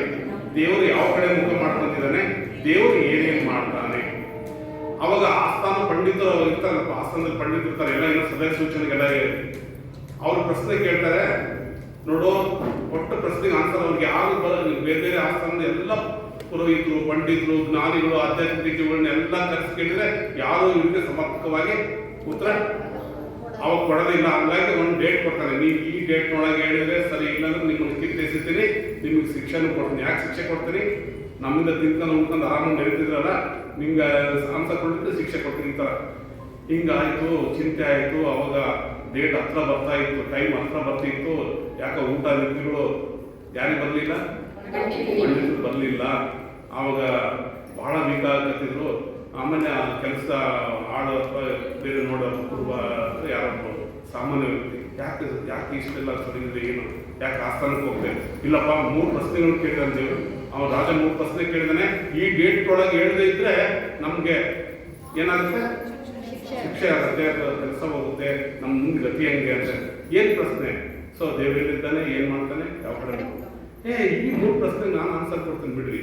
ದೇವರು ಯಾವ ಕಡೆ ಮುಖ ಮಾಡ್ಕೊಂಡಿದ್ದಾನೆ, ದೇವರು ಏನೇನು ಮಾಡ್ತಾನೆ. ಅವಾಗ ಆಸ್ಥಾನ ಪಂಡಿತರು ಇರ್ತಾರಪ್ಪ, ಆಸ್ಥಾನದಲ್ಲಿ ಪಂಡಿತರು ಇರ್ತಾರೆ, ಎಲ್ಲ ಏನೋ ಸದಯ ಸೂಚನೆಗೆಲ್ಲ ಅವ್ರ ಪ್ರಶ್ನೆ ಕೇಳ್ತಾರೆ. ನೋಡು, ಒಟ್ಟು ಪ್ರಶ್ನೆಗೆ ಆನ್ಸರ್ ಅವ್ರಿಗೆ ಯಾರು ಬೇರೆ ಬೇರೆ ಆಸ್ಥಾನದ ಎಲ್ಲ ಪುರೋಹಿತರು, ಪಂಡಿತರು, ಜ್ಞಾನಿಗಳು, ಆಧ್ಯಾತ್ಮಿಕಗಳನ್ನ ಎಲ್ಲ ಕರೆಸಿ ಕೇಳಿದ್ರೆ ಯಾರು ಇವರಿಗೆ ಸಮರ್ಪಕವಾಗಿ ಉತ್ತರ ಅವಾಗ ಕೊಡೋದಿಲ್ಲ. ಹಂಗಾಗಿ ಒಂದು ಡೇಟ್ ಕೊಡ್ತಾನೆ, ನೀವು ಈ ಡೇಟ್ ಒಳಗೆ ಹೇಳಿದ್ರೆ ಸರಿ, ಇಲ್ಲಾಂದ್ರೆ ನಿಮ್ಮನ್ನು ಕಿತ್ತೆಸಿರ್ತೀನಿ, ನಿಮಗೆ ಶಿಕ್ಷೆನೂ ಕೊಡ್ತೀನಿ. ಯಾಕೆ ಶಿಕ್ಷೆ ಕೊಡ್ತೀನಿ? ನಮ್ಮಿಂದ ತಿಂಕೊಂಡು ಉಂಟ್ಕೊಂಡು ಆರಾಮಾಗಿ ನಡೀತಿದ್ರಲ್ಲ, ನಿಮ್ಗೆ ಆನ್ಸರ್ ಕೊಟ್ಟಿದ್ರೆ ಶಿಕ್ಷೆ ಕೊಡ್ತೀನಿ. ಈ ಥರ ಹಿಂಗಾಯ್ತು, ಚಿಂತೆ ಆಯಿತು. ಅವಾಗ ಡೇಟ್ ಹತ್ರ ಬರ್ತಾ ಇತ್ತು, ಟೈಮ್ ಹತ್ರ ಬರ್ತಿತ್ತು. ಯಾಕೆ ಊಟ ನಿದ್ರೆಗಳು ಯಾರಿಗೆ ಬರಲಿಲ್ಲ? ಪಂಡಿತರು ಬರಲಿಲ್ಲ. ಆವಾಗ ಬಹಳ ವೀಕ್ ಆಗತ್ತಿದ್ರು. ಆಮೇಲೆ ಕೆಲಸ ಆಡೋ ಬೇರೆ ನೋಡೋ ಕುಟುಂಬ ಯಾರೊಬ್ಬರು ಸಾಮಾನ್ಯ ವ್ಯಕ್ತಿ, ಯಾಕೆ ಇಷ್ಟೆಲ್ಲ ಸರಿ ಇದೆ, ಏನು ಯಾಕೆ ಆಸ್ಥಾನಕ್ಕೆ ಹೋಗ್ತೇವೆ? ಇಲ್ಲಪ್ಪ, 3 ಪ್ರಶ್ನೆಗಳು ಕೇಳಿದಂತೆ ಅವನು ರಾಜ 3 ಪ್ರಶ್ನೆ ಕೇಳಿದಾನೆ. ಈ ಡೇಟ್ ಒಳಗೆ ಹೇಳದೇ ಇದ್ರೆ ನಮ್ಗೆ ಏನಾಗುತ್ತೆ? ಶಿಕ್ಷೆ ಆಗುತ್ತೆ, ಕೆಲಸ ಹೋಗುತ್ತೆ, ನಮ್ಮ ಮುಂದೆ ಗತಿ ಹೆಂಗೆ ಅಂತ. ಏನ್ ಪ್ರಶ್ನೆ? ಸೊ ದೇವರಿದ್ದಾನೆ, ಏನ್ ಮಾಡ್ತಾನೆ, ಯಾವ ಕಡೆ? ಈ 3 ಪ್ರಶ್ನೆಗೆ ನಾನು ಆನ್ಸರ್ ಕೊಡ್ತೀನಿ ಬಿಡ್ರಿ.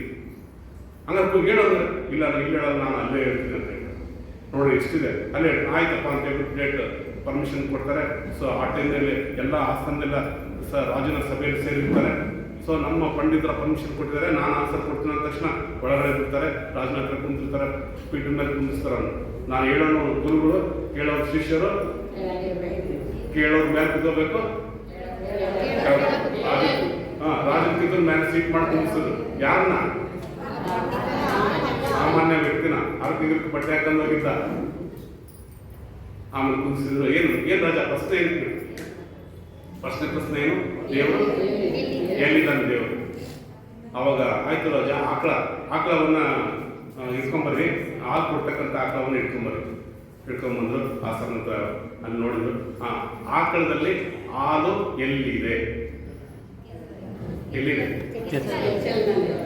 ಹಂಗಾರೆ ಹೇಳೋದು ಇಲ್ಲ, ಇಲ್ಲಿ ಹೇಳೋದು ನಾನು ಅಲ್ಲೇ ಹೇಳ್ತೀನಿ ಅಂತ ಹೇಳಿ. ನೋಡಿ ಎಷ್ಟಿದೆ, ಅಲ್ಲೇ ಆಯ್ತಪ್ಪ ಅಂತ ಹೇಳ್ಬಿಟ್ಟು ಡೇಟ್ ಪರ್ಮಿಷನ್ ಕೊಡ್ತಾರೆ. ಸೊ ಆ ಟೈಮ್ನಲ್ಲಿ ಎಲ್ಲ ಆಸ್ಥಾನದೆಲ್ಲ ರಾಜನ ಸಭೆಯಲ್ಲಿ ಸೇರಿರ್ತಾರೆ. ಸೊ ನಮ್ಮ ಪಂಡಿತರ ಪರ್ಮಿಷನ್ ಕೊಟ್ಟಿದ್ದಾರೆ, ನಾನು ಆನ್ಸರ್ ಕೊಡ್ತೀನಿ ಅಂದ ತಕ್ಷಣ ಒಳಗಡೆ ಬಿಡ್ತಾರೆ, ರಾಜನ ಹತ್ರ ಕುಂತಿರ್ತಾರೆ, ಪೀಠದ ಮೇಲೆ ಕುಂದಿಸ್ತಾರೆ. ನಾನು ಹೇಳೋನು ಗುರುಗಳು, ಕೇಳೋರು ಶಿಷ್ಯರು, ಕೇಳೋರ್ ಮೇಲೆ ಕೂತ್ಕೋಬೇಕು. ರಾಜನ ಕಿತ್ತದ ಮೇಲೆ ಸೀಟ್ ಮಾಡಿ ಕುಂದಿಸೋದು ಯಾರನ್ನ? ಸಾಮಾನ್ಯ ವ್ಯಕ್ತಿನ. 6 ತಿಂಗಳಿಗೆ ಬಟ್ಟೆ ಹಾಕೊಂಡು ಹೋಗಿದ್ದ, ಆಮೇಲೆ ಕುಂದಿಸಿದ್ರು. ಏನು ರಾಜ ಪ್ರಶ್ನೆ ಏನು? ಪ್ರಶ್ನೆ ಏನು? ದೇವರು ಎಲ್ಲಿದ್ದಾನೆ ದೇವರು? ಅವಾಗ ಆಯ್ತು ರಾಜ, ಆಕಳವನ್ನ ಇಟ್ಕೊಂಬರ್ರಿ, ಹಾಲು ಕೊಡ್ತಕ್ಕಂಥ ಆಕಳವನ್ನ ಇಟ್ಕೊಂಬಂದ್ರು. ಆಸನದ ಅಲ್ಲಿ ನೋಡಿದ್ರು. ಆಕಳದಲ್ಲಿ ಹಾಲು ಎಲ್ಲಿದೆ?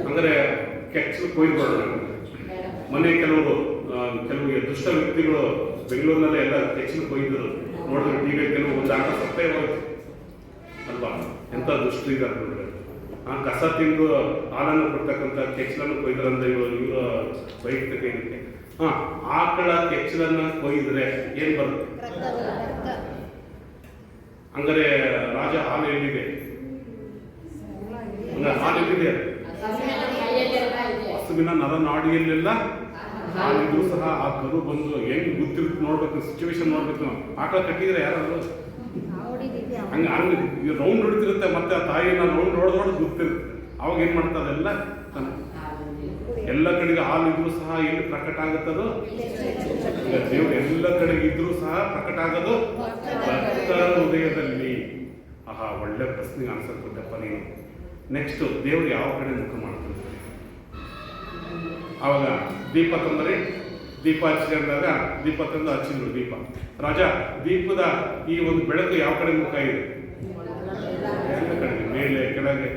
ಅಂದ್ರೆ ಕೆಚ್ಚಲು ಕೊಯ್ದುಕೊಳ್ಳೋಣ. ಮನೆ ಕೆಲವು ದುಷ್ಟ ವ್ಯಕ್ತಿಗಳು ಬೆಂಗಳೂರಿನಲ್ಲೇ ಎಲ್ಲ ಕೆಚ್ಚಲು ಕೊಯ್ದರು ನೋಡಿದ್ರು. ಟಿವಿ ಕೆಲವು ಒಂದು ಆಟ ಸತ್ತೇ ಹೋಯ್ತು ಅಲ್ವಾ? ಎಂತ ದುಷ್ಟ ಇದ್ದಾರೆ ನೋಡ್ರಿ. ಕಸ ತಿಂದು ಹಾಲನ್ನು ಕೊಡ್ತಕ್ಕಂಥ ಕೆಚ್ಚಲನ್ನು ಕೊಯ್ದ್ರಂದ್ರೆ ಇವರು ವೈಯಕ್ತಿಕ ಇದಕ್ಕೆ. ಆಕಳ ಕೆಚ್ಚಲನ್ನ ಕೊಯ್ದ್ರೆ ಏನ್ ಬರುತ್ತೆ? ಹಂಗಾರೆ ರಾಜ ಹಾಲು ಎಲ್ಲಿದೆ? ಹಾಲು ಎಲ್ಲಿದೆ? ಹಸುವಿನ ನರನಾಡಿಯಲ್ಲೆಲ್ಲ ಹಾಲಿದ್ರು ಸಹ ಆ ಕರು ಬಂದು ಹೆಂಗ್ ಗೊತ್ತಿರುತ್ತೆ ನೋಡ್ಬೇಕು, ಸಿಚುವೇಶನ್ ನೋಡ್ಬೇಕು. ನಾವು ಆಕಳ ಕಟ್ಟಿದ್ರೆ ಯಾರಾದ್ರು ಹಂಗ ರೌಂಡ್ ಹೊಡಿತಿರುತ್ತೆ, ಮತ್ತೆ ಆ ತಾಯಿನ ರೌಂಡ್ ಹೊಡೆದೋಡ್ ಗೊತ್ತಿರುತ್ತೆ. ಅವಾಗ ಏನ್ ಮಾಡ್ತಾರೆ? ಎಲ್ಲ ಕಡೆಗೆ ಹಾಲು ಇದ್ರು ಸಹ ಎಲ್ಲಿ ಪ್ರಕಟ ಆಗುತ್ತದು? ದೇವ್ರು ಎಲ್ಲ ಕಡೆಗೆ ಇದ್ರು ಸಹ ಪ್ರಕಟ ಆಗೋದು ಭಕ್ತರ ಹೃದಯದಲ್ಲಿ. ಒಳ್ಳೆ ಪ್ರಶ್ನೆಗೆ ಆನ್ಸರ್ ಕೊಟ್ಟಪ್ಪ ನೀನು. ನೆಕ್ಸ್ಟ್, ದೇವ್ರು ಯಾವ ಕಡೆ ಮುಖ ಮಾಡ್ತಾರೆ? ಅವಾಗ ದೀಪ ತಂದರೆ, ದೀಪ ಹಚ್ಚಿದಾಗ ದೀಪ ತಂದು ಹಚ್ಚಿದ್ರು. ದೀಪ ರಾಜ, ದೀಪದ ಈ ಒಂದು ಬೆಳಕು ಯಾವ ಕಡೆ ಮುಖ ಇದೆ? ಮೇಲೆ ಕೆಳಗೆ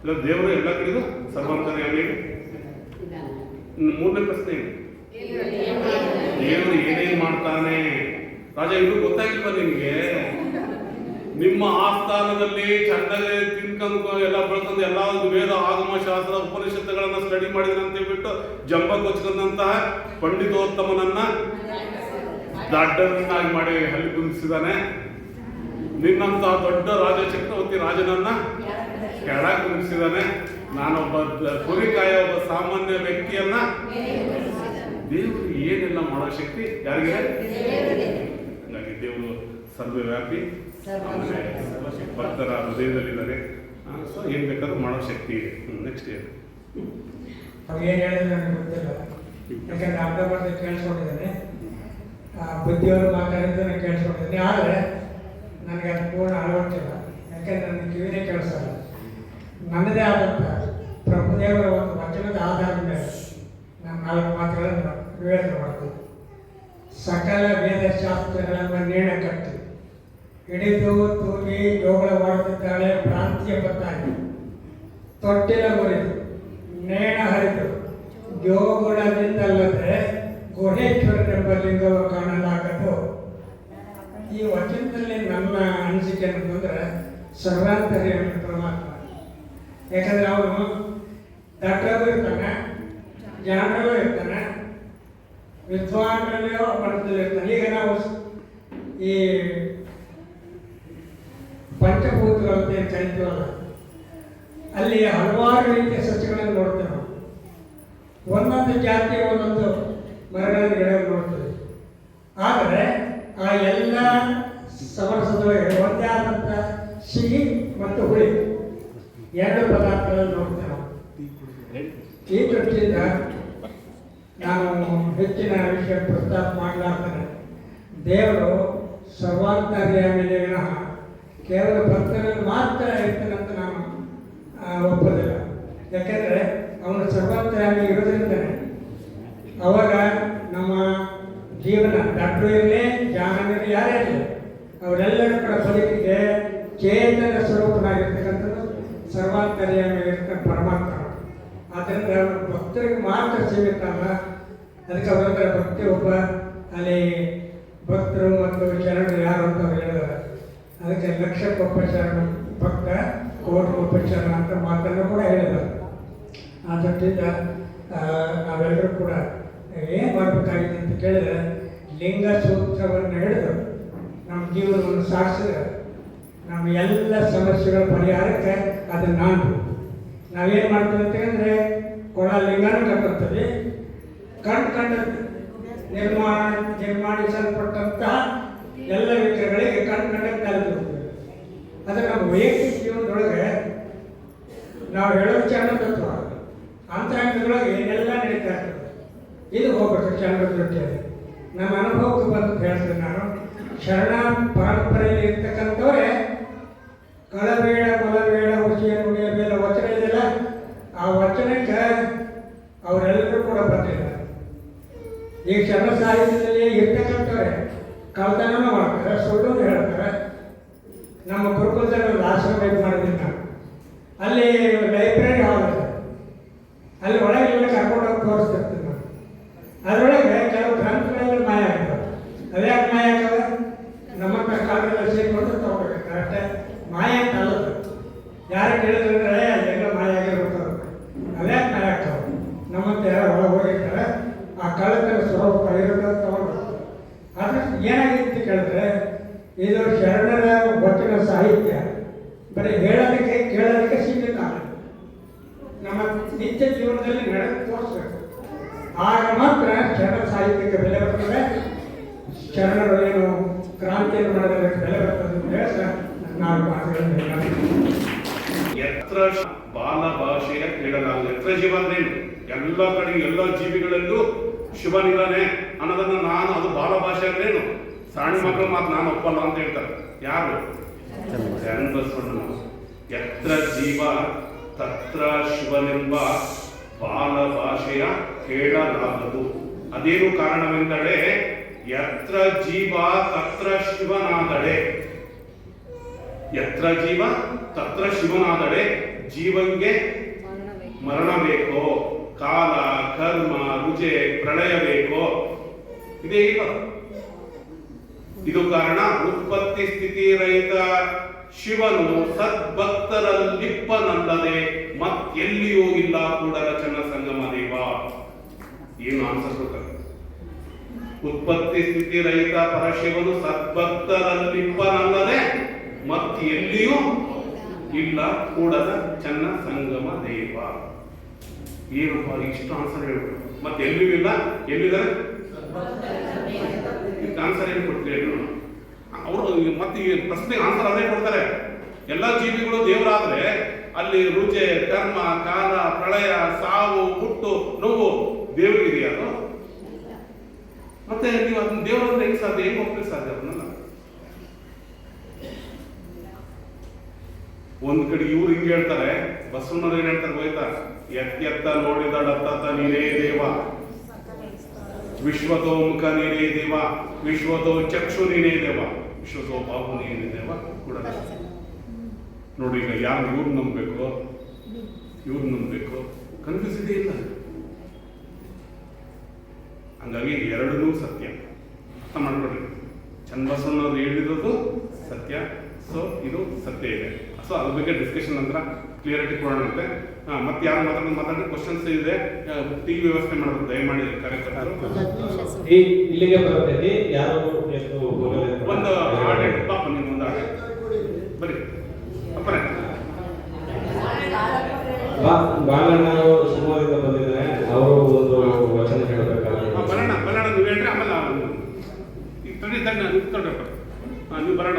ಇಲ್ಲ ದೇವರು ಎಲ್ಲ ಕಡೆಗೂ ಸರ್ವಾಂತರ್ಯಾಮಿ. ಮೂರನೇ ಪ್ರಶ್ನೆ ಏನು? ದೇವರು ಏನೇನ್ ಮಾಡ್ತಾನೆ ರಾಜ, ಇದು ಗೊತ್ತಾಗಿಲ್ವ ನಿಮ್ಗೆ? ನಿಮ್ಮ ಆಸ್ಥಾನದಲ್ಲಿ ಚಂದಗೆ ತಿನ್ಕೊಂಡು ಎಲ್ಲ ಬೆಳ್ಕೊಂಡು ಎಲ್ಲ ವೇದ ಆಗಮ ಶಾಸ್ತ್ರ ಉಪನಿಷತ್ತುಗಳನ್ನ ಸ್ಟಡಿ ಮಾಡಿದ್ರಂತ ಹೇಳ್ಬಿಟ್ಟು ಜಂಬ ಕೊಚ್ಕೊಂಡಂತಹ ಪಂಡಿತೋತ್ತಮನನ್ನ ದಡ್ಡರನ್ನಾಗಿ ಮಾಡಿ ಹಲ್ಲಿ ಕುಂದಿಸಿದಾನೆ. ನಿನ್ನಂತಹ ದೊಡ್ಡ ರಾಜ ಚಕ್ರವರ್ತಿ ರಾಜನನ್ನ ಕೆಳ ಕುಂದಿಸಿದಾನೆ. ನಾನೊಬ್ಬ ಕುರಿಕಾಯ ಒಬ್ಬ ಸಾಮಾನ್ಯ ವ್ಯಕ್ತಿಯನ್ನ ದೇವರು ಏನೆಲ್ಲ ಮಾಡೋ ಶಕ್ತಿ ಯಾರಿಗೆ? ಹಾಗಾಗಿ ದೇವರು ಸರ್ವವ್ಯಾಪಿ, ಆಮೇಲೆ ಭಕ್ತರ ಹೃದಯದಲ್ಲಿದ್ದಾರೆ. ಸೊ ಏನ್ ಬೇಕಾದ್ರೂ ಮಾಡೋ ಶಕ್ತಿ ಇದೆ. ನೆಕ್ಸ್ಟ್ ಏನು? ಅವ್ರು ಏನು ಹೇಳಿದ್ರು ನನಗೆ ಗೊತ್ತಿಲ್ಲ, ಯಾಕಂದ್ರೆ ಅರ್ಧ ಬರ್ಧ ಕೇಳಿಸ್ಕೊಂಡಿದ್ದೇನೆ. ಬುದ್ಧಿಯವರು ಮಾತಾಡಿದ್ದು ನಾನು ಕೇಳಿಸ್ಕೊಂಡಿದ್ದೀನಿ, ಆದರೆ ನನಗೆ ಅದು ಪೂರ್ಣ ಅಳವಡಿಸಿಲ್ಲ, ಯಾಕಂದ್ರೆ ನನ್ನ ಕಿವಿನೇ ಕೇಳಿಸಲ್ಲ. ನನ್ನದೇ ಆದಂಥ ಪ್ರಭುದೇವರ ಒಂದು ವಚನದ ಆಧಾರದ ಮೇಲೆ ನಾನು 4 ಮಾತುಗಳನ್ನು ವಿವೇಚನೆ ಮಾಡ್ತೀನಿ. ಸಕಲ ವೇದಶಾಸ್ತ್ರಗಳನ್ನು ನೇಣ ಕಟ್ಟಿ ಹಿಡಿದು ತೂಗಿ ಜೋಗಳವಾಡುತ್ತಿದ್ದಾಳೆ ಪ್ರಾಂತೀಯ ಬತ್ತಾಗಿ, ತೊಟ್ಟಿಲ ಮುರಿದು ನೇಣ ಹರಿದು ಜೋಗುಳದಿಂದಲ್ಲದೆ ಗುಹೇಶ್ವರನೆಂಬ ಲಿಂಗವ ಕಾಣಲಾಗದು. ಈ ವಚನದಲ್ಲಿ ನನ್ನ ಅನಿಸಿಕೆ ಅಂತಂದ್ರೆ ಸರ್ವಾಂತರ್ಯಾಮಿ ಪರಮಾತ್ಮ. ಯಾಕಂದ್ರೆ ಅವನು ದಡ್ಡಗೂ ಇರ್ತಾನೆ, ಜಾಣಗೂ ಇರ್ತಾನೆ, ವಿದ್ವಾನರಲ್ಲಿಯೋ ಮನಸ್ಸಲ್ಲಿರ್ತಾನೆ. ಈಗ ನಾವು ಈ ಪಂಚಭೂತಗಳಂತ ಏನು ಕರಿತೀವಲ್ಲ, ಅಲ್ಲಿ ಹಲವಾರು ರೀತಿಯ ಸಸ್ಯಗಳನ್ನು ನೋಡ್ತೇವೆ ನಾವು. ಒಂದೊಂದು ಜಾತಿಯ ಒಂದೊಂದು ಮರಗಳ ಗಿಡಗಳನ್ನು ನೋಡ್ತೇವೆ. ಆದರೆ ಆ ಎಲ್ಲ ಸಮರಸದೊಳಗೆ ಒಂದೇ ಆದಂಥ ಸಿಹಿ ಮತ್ತು ಹುಳಿ 2 ಪದಾರ್ಥಗಳನ್ನು ನೋಡ್ತೇವೆ ನಾವು. ಈ ದೃಷ್ಟಿಯಿಂದ ನಾನು ಹೆಚ್ಚಿನ ವಿಷಯ ಪ್ರಸ್ತಾಪ ಮಾಡಲಾರ್ತಾನೆ. ದೇವರು ಸರ್ವಾಂತರ್ಯಾಮಿನೇ ವಿನಃ ಕೇವಲ ಭಕ್ತರಲ್ಲಿ ಮಾತ್ರ ಇರ್ತಾನಂತ ನಾನು ಒಪ್ಪೋದಿಲ್ಲ. ಯಾಕೆಂದರೆ ಅವನು ಸರ್ವಾಂತರ್ಯಾಮಿ ಇರೋದ್ರಿಂದನೇ ಅವಾಗ ನಮ್ಮ ಜೀವನ ಡಾಕ್ಟ್ರು ಇರಲಿ, ಜಾನನಿರಲಿ, ಯಾರೇ ಇರಲಿ, ಅವರೆಲ್ಲರ ಕೂಡ ಬದುಕಿಗೆ ಚೇತನ ಸ್ವರೂಪನಾಗಿರ್ತಕ್ಕಂಥದ್ದು ಸರ್ವಾಂತರ್ಯಾಮಿ ಇರ್ತಕ್ಕಂಥ ಪರಮಾತ್ಮ. ಆದ್ದರಿಂದ ಭಕ್ತರಿಗೆ ಮಾತ್ರ ಸೀಮಿತ ಅಲ್ಲ. ಅದಕ್ಕೆ ಅವರ ಭಕ್ತಿ ಒಬ್ಬ ಅಲ್ಲಿ ಭಕ್ತರು ಮತ್ತು ಶರಣರು ಯಾರು ಅಂತ ಅವ್ರು ಹೇಳಿದ್ದಾರೆ. ಅದಕ್ಕೆ ಲಕ್ಷಕ್ಕೊಬ್ಬ ಶರಣ ಭಕ್ತ, ಕೋಟಿಗೊಬ್ಬ ಶರಣ ಅಂತ ಮಾತನ್ನು ಕೂಡ ಹೇಳಿದ್ದಾರೆ. ಆ ದೃಷ್ಟಿಯಿಂದ ನಾವೆಲ್ಲರೂ ಕೂಡ ಏನು ಮಾಡಬೇಕಾಗಿದೆ ಅಂತ ಕೇಳಿದರೆ ಲಿಂಗ ಸೂತ್ರವನ್ನು ಹಿಡಿದು ನಮ್ಮ ಜೀವನವನ್ನು ಸಾಗಿಸಿದ್ರೆ ನಮ್ಮ ಎಲ್ಲ ಸಮಸ್ಯೆಗಳ ಪರಿಹಾರಕ್ಕೆ ಅದು ನಾವೇನು ಮಾಡ್ತೀವಿ ಅಂತ ಹೇಳಿದ್ರೆ ಕೊಳ ಲಿಂಗನೂ ಕಟ್ಟುತ್ತದೆ, ಕಂಡು ನಿರ್ಮಾಣಿಸಲ್ಪಟ್ಟಂತಹ ಎಲ್ಲ ವಿಷಯಗಳಿಗೆ ಕಂಡು ತಲೆದಿರುತ್ತದೆ. ಅದು ನಮ್ಮ ವೈಯಕ್ತಿಕ ಜೀವನದೊಳಗೆ ನಾವು ಹೇಳೋದು ಚಂದ್ರ ತತ್ವ ಅಂತರಂಗದೊಳಗೆ ಏನೆಲ್ಲ ನಡೀತಾ ಇರ್ತದೆ, ಇದು ಹೋಗ್ಬೇಕು ಚಂದ್ರ ದೃಷ್ಟಿಯಲ್ಲಿ. ನಮ್ಮ ಅನುಭವಕ್ಕೆ ಬಂದು ಹೇಳ್ತೀನಿ ನಾನು. ಶರಣ ಪರಂಪರೆಯಲ್ಲಿ ಇರ್ತಕ್ಕಂಥವರೇ ಕಳಬೇಡ ಕೊಲಬೇಡ ಹುಸಿಯ ನುಡಿಯ ಮೇಲೆ ವಚನ ಇದೆಯಲ್ಲ, ಆ ವಚನಕ್ಕೆ ಅವರೆಲ್ಲರೂ ಕೂಡ ಬಂದಿದ್ದಾರೆ. ಈಗ ಶರಣ ಸಾಹಿತ್ಯದಲ್ಲಿ ಇರ್ತಕ್ಕಂಥವ್ರೆ ಕಳ್ತನೂ ಮಾಡ್ತಾರೆ, ಸುಳ್ಳು ಹೇಳ್ತಾರೆ. ನಮ್ಮ ಗುರುಕುಲದಲ್ಲಿ ಒಂದು ಆಶ್ರಮ ಇದು ಮಾಡಿದ್ದೀನಿ ನಾನು. ಅಲ್ಲಿ ಲೈಬ್ರರಿ ಹಾಲ್ ಇದೆ, ಅಲ್ಲಿ ಒಳಗೆಲ್ಲ ಕರ್ಕೊಂಡೋಗಿ ತೋರಿಸ್ತಿರ್ತೀನಿ ನಾನು. ಅದರೊಳಗೆ ಕೆಲವು ಗ್ರಂಥಗಳೆಲ್ಲ ಮಾಯ ಆಗ್ತವೆ. ಅದ್ಯಾಕೆ ಮಾಯ ಆಗ್ತವೆ? ನಮ್ಮ ಕಾಲದಲ್ಲ ಸೇರಿಕೊಂಡು ತಗೋಬೇಕು ಅಷ್ಟೇ. ಮಾಯ ಅಂತ ಅಲ್ಲದು. ಯಾರು ಕೇಳಿದ್ರೆ ಅದೆಲ್ಲ ಮಾಯ ಆಗಿರ್ಬೇಕು. ಅದ್ಯಾಕೆ ಮಾಯ ಆಗ್ತವೆ? ನಮ್ಮಂತ ಯಾರು ಒಳಗೆ ಹೋಗಿರ್ತಾರೆ, ಆ ಕಳ್ಳತನ ಸ್ವರೂಪ ಇರೋದು ತಗೊಂಡು. ಆದರೆ ಏನಾಗಿತ್ತು ಕೇಳಿದ್ರೆ ಇದು ಶರಣರ ವಚನ ಸಾಹಿತ್ಯ ಬರೀ ಹೇಳೋದಕ್ಕೆ ಕೇಳೋದಕ್ಕೆ ಸೀಮಿತ ಆಗಲ್ಲ. ನಮ್ಮ ನಿತ್ಯ ಜೀವನದಲ್ಲಿ ನಡೆದು ತೋರಿಸ್ಬೇಕು. ಆಗ ಮಾತ್ರ ಶರಣ ಸಾಹಿತ್ಯಕ್ಕೆ ಬೆಲೆ ಬರ್ತದೆ, ಶರಣರು ಏನು ಕ್ರಾಂತಿಯನ್ನು ಮಾಡೋದಕ್ಕೆ ಬೆಲೆ ಬರ್ತದೆ ಅಂತ ಹೇಳ್ತಾ ನಾವು ಮಾತುಗಳನ್ನು ಎತ್ರ ಬಾಲ ಭಾಷೆಯ ಕೇಳಲಾಗ ಎತ್ರ ಜೀವ ಅಂದ್ರೇನು? ಎಲ್ಲ ಕಡೆ ಎಲ್ಲ ಜೀವಿಗಳಲ್ಲೂ ಶಿವನಿದ್ದಾನೆ ಅನ್ನೋದನ್ನ ನಾನು, ಅದು ಬಾಲ ಭಾಷೆ ಅಂದ್ರೇನು? ಸಣ್ಣ ಮಕ್ಕಳು ಮಾತು ನಾನು ಒಪ್ಪಲ್ಲ ಅಂತ ಹೇಳ್ತಾರೆ. ಯಾರು? ಬಸವಣ್ಣ. ಎತ್ರ ಜೀವ ತತ್ರ ಶಿವನೆಂಬ ಬಾಲ ಭಾಷೆಯ ಕೇಳಲಾಗದು. ಅದೇನು ಯತ್ರ ಜೀವ ತತ್ರ ಶಿವನಾದಡೆ ಜೀವಂಗೆ ಮರಣ ಬೇಕೋ, ಕಾಲ ಕರ್ಮ ರುಜೆ ಪ್ರಳಯ ಬೇಕೋ, ಇದೇ ಇಲ್ಲ. ಇದು ಕಾರಣ ಉತ್ಪತ್ತಿ ಸ್ಥಿತಿ ರಹಿತ ಶಿವನು ಸದ್ಭಕ್ತರಲ್ಲಿಪ್ಪನಲ್ಲದೆ ಮತ್ತೆಲ್ಲಿಯೂ ಇಲ್ಲ ಕೂಡಲ ಚನ್ನ ಸಂಗಮ ದೇವ. ಏನು ಆನ್ಸರ್ ಕೊಡ್ತಾರೆ? ಉತ್ಪತ್ತಿ ಸ್ಥಿತಿ ರಹಿತ ಪರಶಿವನು ಸದ್ಭಕ್ತರಲ್ಲಿಪ್ಪನಲ್ಲದೆ ಮತ್ತೆಲ್ಲಿಯೂ ಇಲ್ಲ ಕೂಡಲ ಚನ್ನ ಸಂಗಮ ದೇವ. ಏನಪ್ಪ ಇಷ್ಟು ಆನ್ಸರ್ ಹೇಳ್ಬಿಟ್ಟು ಮತ್ತೆ ಎಲ್ಲಿಯೂ ಇಲ್ಲ, ಎಲ್ಲಿದ್ದಾರೆ ಆನ್ಸರ್ ಏನು ಕೊಡ್ತೀರಿ ಹೇಳೋಣ? ಅವರು ಮತ್ತೆ ಈ ಪ್ರಶ್ನೆಗೆ ಆನ್ಸರ್ ಅದೇ ಕೊಡ್ತಾರೆ. ಎಲ್ಲ ಜೀವಿಗಳು ದೇವರಾದ್ರೆ ಅಲ್ಲಿ ರುಚೆ ಕರ್ಮ ಕಾಲ ಪ್ರಳಯ ಸಾವು ಹುಟ್ಟು ನೋವು ದೇವರಿಗಿದೆಯಾ? ಅದು ಮತ್ತೆ ನೀವು ಅದನ್ನ ದೇವರನ್ನ ಹೆಂಗ್ ಸಾಧ್ಯ, ಹೆಂಗ್ ಹೋಗ್ಲಿಕ್ಕೆ ಸಾಧ್ಯ? ಅದನ್ನೆಲ್ಲ ಒಂದ್ ಕಡೆ ಇವ್ರು ಹಿಂಗೆ ಹೇಳ್ತಾರೆ, ಬಸವಣ್ಣವ್ರು ಏನ್ ಹೇಳ್ತಾರೆ ಹೋಯ್ತಾ? ಎತ್ತ ನೋಡಿದಡತ್ತ ನೀನೇ ದೇವ, ವಿಶ್ವತೋ ಮುಖ ನೀನೇ ದೇವ, ವಿಶ್ವತೋ ಚಕ್ಷು ನೀನೇ ದೇವ, ವಿಶ್ವತೋ ಬಾಹು ನೀನೇ ದೇವ ಕೂಡ. ನೋಡಿ ಈಗ ಯಾರು ಇವ್ರು ನಂಬಬೇಕು, ಇವ್ರು ನಂಬಬೇಕು, ಕನ್ಫ್ಯೂಸ್ ಇದೆ ಇಲ್ಲ. ಹಂಗಾಗಿ ಎರಡೂ ಸತ್ಯ, ಅರ್ಥ ಮಾಡ್ಕೊಡ್ರಿ. ಚನ್ನಬಸವಣ್ಣವ್ರು ಹೇಳಿರೋದು ಸತ್ಯ, ಸೊ ಇದು ಸತ್ಯ ಇದೆ. ಸೊ ಅದ್ರ ಬಗ್ಗೆ ಡಿಸ್ಕಷನ್ ನಂತರ ಕ್ಲಿಯರಿಟಿ ಕೊಡೋಣಂತೆ. ಮತ್ತೆ ಯಾರು ಮಾತಾಡಿದ್ರೆ ಕ್ವಶನ್ಸ್ ಇದೆ, ಟಿ ವ್ಯವಸ್ಥೆ ಮಾಡಬೇಕು ದಯಮಾಡಿ ಕಾರ್ಯಕರ್ತರು. ಇಲ್ಲಿಗೆ ಬರ್ತೈತಿ. ಯಾರು ಒಂದು ಆಡಳಿತ ಪಾಪ ನೀವು ಒಂದು ಆಡಳಿತ ಬರೀ ಅಪ್ಪರೇ ಬಾಲಣ್ಣ ಶಿವಮೊಗ್ಗದಿಂದ ಬಂದಿದ್ದಾರೆ. ಅವರು ಒಂದು ವಚನ ಹೇಳಬೇಕಾದ್ರೆ ಬರೋಣ ನೀವು ಹೇಳ್ರಿ. ಆಮೇಲೆ ಈಗ ತೊಡಿ ನೀವು ಬರೋಣ.